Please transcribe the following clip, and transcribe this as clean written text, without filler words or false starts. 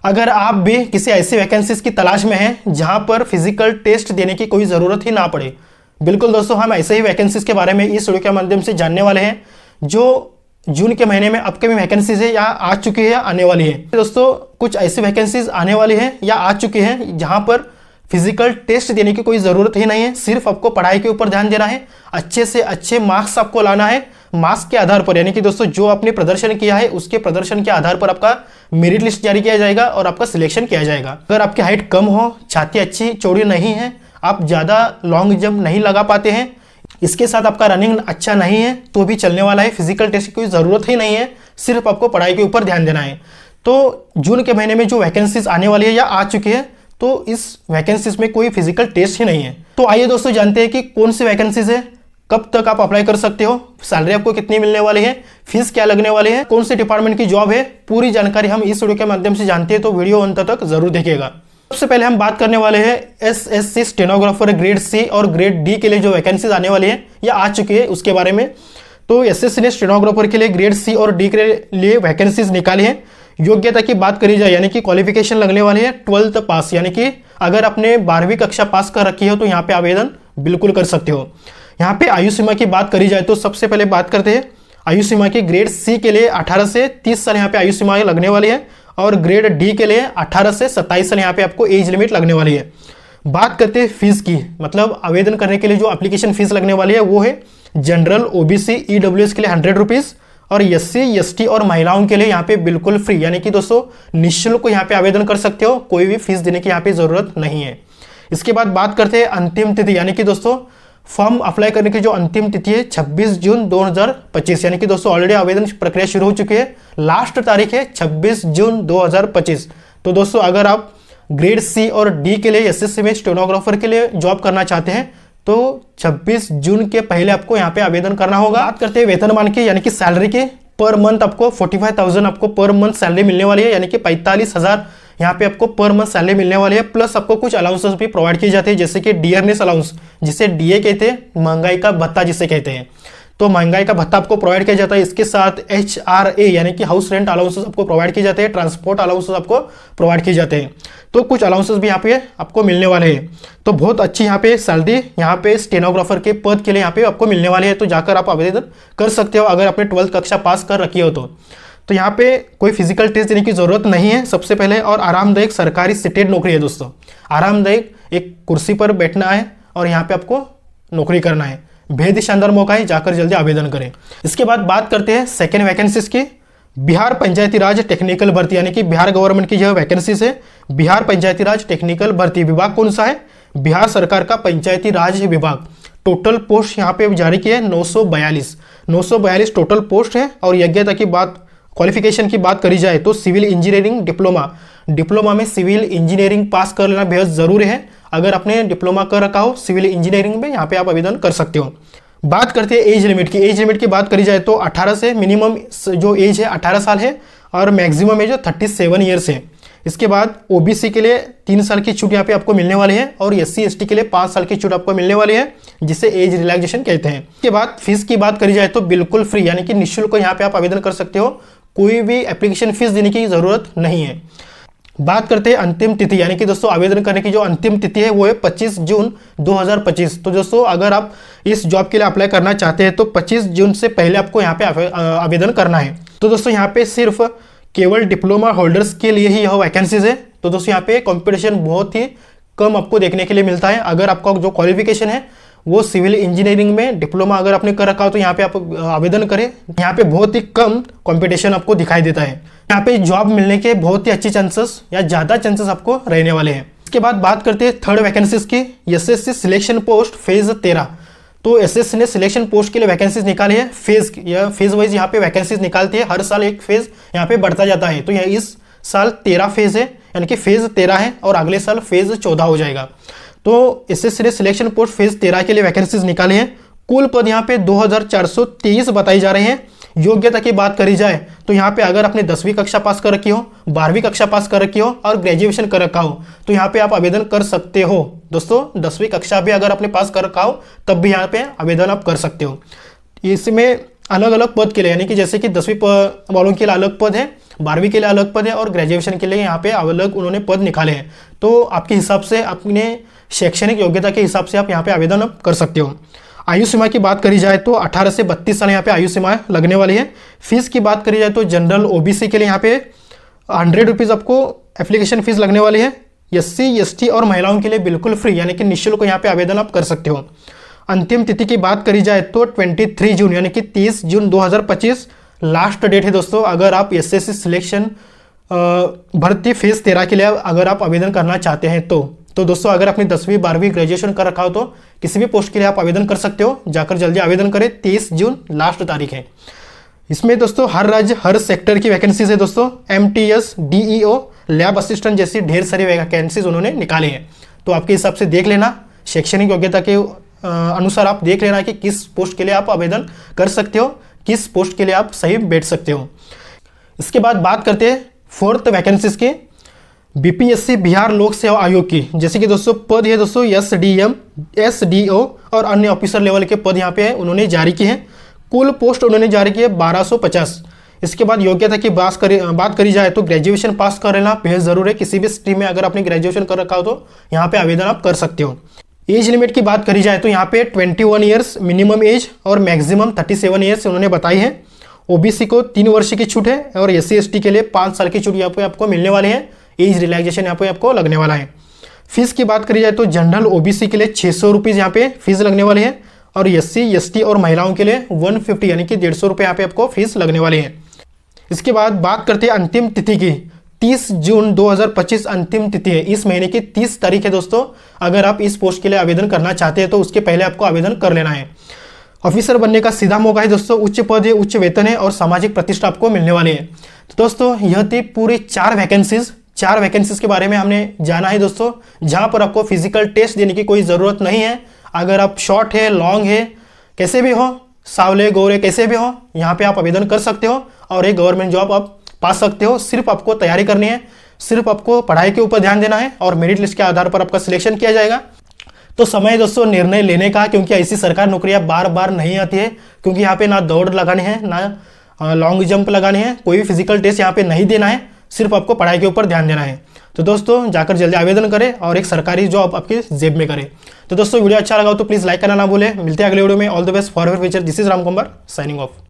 अगर आप भी किसी ऐसी वैकेंसीज की तलाश में हैं जहां पर फिजिकल टेस्ट देने की कोई ज़रूरत ही ना पड़े, बिल्कुल दोस्तों हम ऐसे ही वैकेंसीज के बारे में इस वीडियो के माध्यम से जानने वाले हैं जो जून के महीने में अपकमिंग वैकेंसीज है या आ चुकी है या आने वाली है। दोस्तों कुछ ऐसी वैकेंसीज आने वाली है या आ चुकी है जहां पर फिजिकल टेस्ट देने की कोई ज़रूरत ही नहीं है, सिर्फ आपको पढ़ाई के ऊपर ध्यान देना है, अच्छे से अच्छे मार्क्स आपको लाना है। मार्क्स के आधार पर यानी कि दोस्तों जो आपने प्रदर्शन किया है उसके प्रदर्शन के आधार पर आपका मेरिट लिस्ट जारी किया जाएगा और आपका सिलेक्शन किया जाएगा। अगर आपकी हाइट कम हो, छाती अच्छी चौड़ी नहीं है, आप ज़्यादा लॉन्ग जंप नहीं लगा पाते हैं, इसके साथ आपका रनिंग अच्छा नहीं है तो भी चलने वाला है। फिजिकल टेस्ट की कोई ज़रूरत ही नहीं है, सिर्फ आपको पढ़ाई के ऊपर ध्यान देना है। तो जून के महीने में जो वैकेंसीज आने वाली है या आ चुकी है तो इस वैकेंसीज में कोई फिजिकल टेस्ट ही नहीं है। तो आइए दोस्तों जानते हैं कि कौन सी वैकेंसीज है, कब तक आप अप्लाई कर सकते हो, सैलरी आपको कितनी मिलने वाली है, फीस क्या लगने वाली है, कौन से डिपार्टमेंट की जॉब है, पूरी जानकारी हम इस वीडियो के माध्यम से जानते हैं, तो वीडियो अंत तक जरूर देखिएगा। सबसे पहले हम बात करने वाले हैं एसएससी स्टेनोग्राफर ग्रेड सी और ग्रेड डी के लिए जो वैकेंसीज आने वाली है या आ चुकी है उसके बारे में। तो एसएससी ने स्टेनोग्राफर के लिए ग्रेड सी और डी के लिए वैकेंसीज निकाली है। योग्यता की बात करी जाए यानी कि क्वालिफिकेशन लगने वाली है 12th पास, यानी कि अगर आपने 12वीं कक्षा पास कर रखी हो तो यहाँ पे आवेदन बिल्कुल कर सकते हो। यहाँ पे आयु सीमा की बात करी जाए तो सबसे पहले बात करते हैं आयु सीमा की। ग्रेड सी के लिए 18 से 30 साल यहाँ पे आयु सीमा लगने वाली है और ग्रेड डी के लिए 18 से 27 साल यहाँ पे आपको एज लिमिट लगने वाली है। बात करते हैं फीस की, मतलब आवेदन करने के लिए जो एप्लीकेशन फीस लगने वाली है वो है जनरल, ओबीसी, ईडब्ल्यूएस के लिए 100 रुपीज़ और एससी, एसटी और महिलाओं के लिए यहाँ पे बिल्कुल फ्री, यानी कि दोस्तों निःशुल्क यहाँ पे आवेदन कर सकते हो, कोई भी फीस देने की यहाँ पे जरूरत नहीं है। इसके बाद बात करते हैं अंतिम तिथि, यानी कि दोस्तों फॉर्म अप्लाई करने की जो अंतिम तिथि है 26 जून 2025, यानी कि दोस्तों ऑलरेडी आवेदन प्रक्रिया शुरू हो चुकी है, लास्ट तारीख है 26 जून 2025। तो दोस्तों अगर आप ग्रेड सी और डी के लिए एसएससी में स्टेनोग्राफर के लिए जॉब करना चाहते हैं तो 26 जून के पहले आपको यहाँ पे आवेदन करना होगा। बात करते हैं वेतनमान की यानी कि सैलरी के, पर मंथ आपको 45,000 आपको पर मंथ सैलरी मिलने वाली है, यानी कि 45,000 यहाँ पे आपको पर मंथ सैलरी मिलने वाली है। प्लस आपको कुछ अलाउंसेस भी प्रोवाइड किए जाते हैं जैसे कि डियरनेस अलाउंस, जिसे डीए कहते हैं, महंगाई का भत्ता जिसे कहते हैं, तो महंगाई का भत्ता आपको प्रोवाइड किया जाता है। इसके साथ एचआरए यानी कि हाउस रेंट अलाउंसेस आपको प्रोवाइड किए जाते हैं, ट्रांसपोर्ट अलाउंसेस आपको प्रोवाइड किए जाते हैं, तो कुछ अलाउंसेस भी यहाँ पे आपको मिलने वाले हैं। तो बहुत अच्छी यहाँ पे सैलरी यहाँ पे स्टेनोग्राफर के पद के लिए यहाँ पे आपको मिलने वाली है, तो जाकर आप आवेदन कर सकते हो अगर आपने 12th कक्षा पास कर रखी हो तो यहाँ पे कोई फिजिकल टेस्ट देने की जरूरत नहीं है सबसे पहले। और आरामदायक सरकारी सिटेड नौकरी है दोस्तों, आरामदायक एक कुर्सी पर बैठना है और यहाँ पे आपको नौकरी करना है, बेहद ही शानदार मौका है, जाकर जल्दी आवेदन करें। इसके बाद बात करते हैं सेकेंड वैकेंसीज की। बिहार पंचायती राज टेक्निकल भर्ती, यानी कि बिहार गवर्नमेंट की जो वैकेंसीज है, बिहार पंचायती राज टेक्निकल भर्ती विभाग कौन सा है, बिहार सरकार का पंचायती राज विभाग। टोटल पोस्ट यहाँ पे जारी की है 942 टोटल पोस्ट है। और योग्यता की बात, क्वालिफिकेशन की बात करी जाए तो सिविल इंजीनियरिंग डिप्लोमा में सिविल इंजीनियरिंग पास कर लेना बेहद जरूरी है। अगर आपने डिप्लोमा कर रखा हो सिविल इंजीनियरिंग में, यहाँ पे आप आवेदन कर सकते हो। बात करते हैं एज लिमिट की। एज लिमिट की बात करी जाए तो 18 से मिनिमम जो एज है 18 साल है और मैक्सिमम एज 37 ईयर्स है। इसके बाद ओबीसी के लिए 3 साल की छूट यहाँ पे आपको मिलने वाली है और एससी एसटी के लिए 5 साल की छूट आपको मिलने वाली है, जिसे एज रिलैक्सेशन कहते हैं। इसके बाद फीस की बात करी जाए तो बिल्कुल फ्री, यानी कि निःशुल्क यहाँ पे आप आवेदन कर सकते हो, कोई भी एप्लीकेशन फीस देने की जरूरत नहीं है। बात करते हैं अंतिम तिथि, यानी कि दोस्तों आवेदन करने की जो अंतिम तिथि है वो है 25 जून 2025। तो दोस्तों अगर आप इस जॉब के लिए अप्लाई करना चाहते हैं तो 25 जून से पहले आपको यहाँ पे आवेदन करना है। तो दोस्तों यहाँ पे सिर्फ केवल डिप्लोमा होल्डर्स के लिए ही यह वैकेंसीज है। तो दोस्तों यहाँ पे कंपटीशन बहुत ही कम आपको देखने के लिए मिलता है। अगर आपका जो क्वालिफिकेशन है वो सिविल इंजीनियरिंग में डिप्लोमा अगर आपने कर रखा हो तो यहाँ पे आप आवेदन करें, यहाँ पे बहुत ही कम कंपटीशन आपको दिखाई देता है। यहाँ पे जॉब मिलने के बहुत ही अच्छे चांसेस या ज़्यादा चांसेस आपको रहने वाले हैं। इसके बाद बात करते हैं थर्ड वैकेंसीज की। SSC selection post phase 13। तो एसएससी ने सिलेक्शन पोस्ट के लिए वैकेंसीज निकाली है, फेज वाइज यहाँ पे वैकेंसीज निकालती है, हर साल एक फेज यहाँ पे बढ़ता जाता है। तो यह इस साल 13 फेज है, यानी कि फेज 13 है और अगले साल फेज 14 हो जाएगा। तो एसएससी ने सिलेक्शन पोस्ट फेज 13 के लिए वैकेंसीज निकाले हैं। कुल पद यहाँ पे 2423 बताई जा रहे हैं। योग्यता की बात करी जाए तो यहाँ पे अगर आपने 10वीं कक्षा पास कर रखी हो, 12वीं कक्षा पास कर रखी हो और ग्रेजुएशन कर रखा हो तो यहाँ पे आप आवेदन कर सकते हो। दोस्तों 10वीं कक्षा भी अगर आपने पास कर रखा हो तब भी यहाँ पे आवेदन आप कर सकते हो। इसमें अलग अलग पद के लिए, यानी कि जैसे कि 10वीं वालों के लिए अलग पद है, 12वीं के लिए अलग पद है और ग्रेजुएशन के लिए यहाँ पे अलग उन्होंने पद निकाले हैं। तो आपके हिसाब से अपने शैक्षणिक योग्यता के हिसाब से आप यहाँ पे आवेदन कर सकते हो। आयु सीमा की बात करी जाए तो 18 से 32 साल यहाँ पे आयु सीमा लगने वाली है। फीस की बात करी जाए तो जनरल ओबीसी के लिए यहाँ पे 100 रुपीज़ आपको एप्लीकेशन फीस लगने वाली है। SC ST और महिलाओं के लिए बिल्कुल फ्री यानी कि निःशुल्क यहाँ पे आवेदन आप कर सकते हो। अंतिम तिथि की बात करी जाए तो 23 जून यानी कि 30 जून 2025 लास्ट डेट है दोस्तों। अगर आप SSC सिलेक्शन भर्ती फेज 13 के लिए अगर आप आवेदन करना चाहते हैं तो दोस्तों अगर आपने 10वीं 12वीं ग्रेजुएशन कर रखा हो तो किसी भी पोस्ट के लिए आप आवेदन कर सकते हो। जाकर जल्दी आवेदन करें, 23 जून लास्ट तारीख है। इसमें दोस्तों हर राज्य हर सेक्टर की वैकेंसीज है दोस्तों। MTS DEO लैब असिस्टेंट जैसी ढेर सारी वैकेंसीज उन्होंने निकाले हैं। तो आपके हिसाब से देख लेना, शैक्षणिक योग्यता के अनुसार आप देख लेना कि किस पोस्ट के लिए आप आवेदन कर सकते हो, किस पोस्ट के लिए आप सही बैठ सकते हो। इसके बाद बात करते हैं 4th वैकेंसीज की। BPSC बिहार लोक सेवा आयोग की, जैसे कि दोस्तों पद है दोस्तों SDM SDO और अन्य ऑफिसर लेवल के पद यहाँ पे है उन्होंने जारी की है। कुल पोस्ट उन्होंने जारी की है 1250। इसके बाद योग्यता की बात करी जाए तो ग्रेजुएशन पास कर लेना बेहद जरूर है। किसी भी स्ट्रीम में अगर आपने ग्रेजुएशन कर रखा हो तो यहाँ पे आवेदन आप कर सकते हो। एज लिमिट की बात करी जाए तो यहाँ पे 21 ईयर्स मिनिमम एज और मैक्सिमम 37 ईयर्स उन्होंने बताई है। OBC को 3 वर्ष की छूट है और SC ST के लिए 5 साल की छूट यहाँ पे आपको मिलने वाली है। एज रिलैक्सेशन यहाँ पे आपको लगने वाला है। फीस की बात करी जाए तो जनरल OBC के लिए 600 रुपीज़ यहाँ पे फीस लगने वाली है और SC ST और महिलाओं के लिए 150 यानी कि 150 रुपये यहाँ पे आपको फीस लगने वाली है। इसके बाद बात करते हैं अंतिम तिथि की। 30 जून 2025 अंतिम तिथि है। इस महीने की 30 तारीख है दोस्तों। अगर आप इस पोस्ट के लिए आवेदन करना चाहते हैं तो उसके पहले आपको आवेदन कर लेना है। ऑफिसर बनने का सीधा मौका है दोस्तों। उच्च पद है, उच्च वेतन है और सामाजिक प्रतिष्ठा आपको मिलने वाली है। तो दोस्तों यह थी पूरी 4 वैकेंसीज के बारे में हमने जाना है दोस्तों, जहां पर आपको फिजिकल टेस्ट देने की कोई ज़रूरत नहीं है। अगर आप शॉर्ट है, लॉन्ग है, कैसे भी हो, सावले गोरे कैसे भी हो, यहाँ पे आप आवेदन कर सकते हो और एक गवर्नमेंट जॉब आप पा सकते हो। सिर्फ आपको तैयारी करनी है, सिर्फ आपको पढ़ाई के ऊपर ध्यान देना है और मेरिट लिस्ट के आधार पर आपका सिलेक्शन किया जाएगा। तो समय दोस्तों निर्णय लेने का, क्योंकि ऐसी सरकारी नौकरियां बार बार नहीं आती है। क्योंकि यहाँ पे ना दौड़ लगानी है, ना लॉन्ग जंप लगानी है, कोई भी फिजिकल टेस्ट यहाँ पे नहीं देना है, सिर्फ आपको पढ़ाई के ऊपर ध्यान देना है। तो दोस्तों जाकर जल्दी आवेदन करें और एक सरकारी जॉब आपकी जेब में करें। तो दोस्तों वीडियो अच्छा लगा हो तो प्लीज़ लाइक करना ना भूलें। मिलते हैं अगले वीडियो में। All the best for your future. This is Ram Kumar signing off.